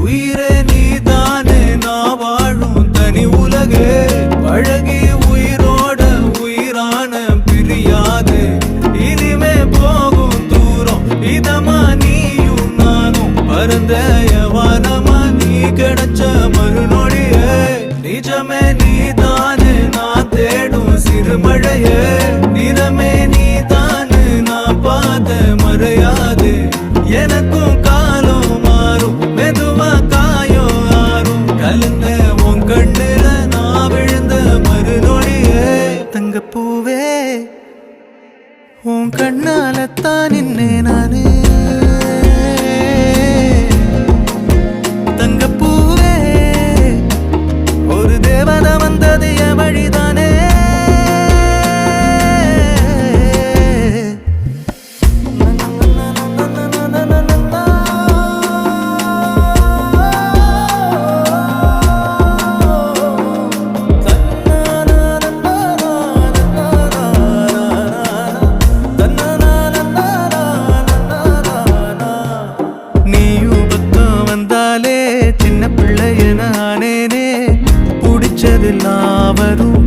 உயிரே நீதானே நான் வாழும் தனி உலகே பழகி உயிரோட உயிரான பிரியாது இனிமே போகும் தூரம் இதமா நீயும் நானும் பரந்த வானமா நீ கிடைச்ச மறுநொடியே நிஜமே நீதானே நான் தேடும் சிறுமழையே நிறமே நீதானு நான் பாத மறையாது எனக்கும் காலம் மாறும் மெதுவா காயோ ஆறும் கலந்த உன் கண்ணுல நான் விழுந்த மறுநொடியே தங்கப்பூவே உன் கண்ணாலத்தான் நின்னே நானு தங்கப்பூவே ஒரு தேவதை வந்தது என் வழிதானே சின்ன பிள்ளைய நானேனே பிடிச்சதெல்லாம் வரும்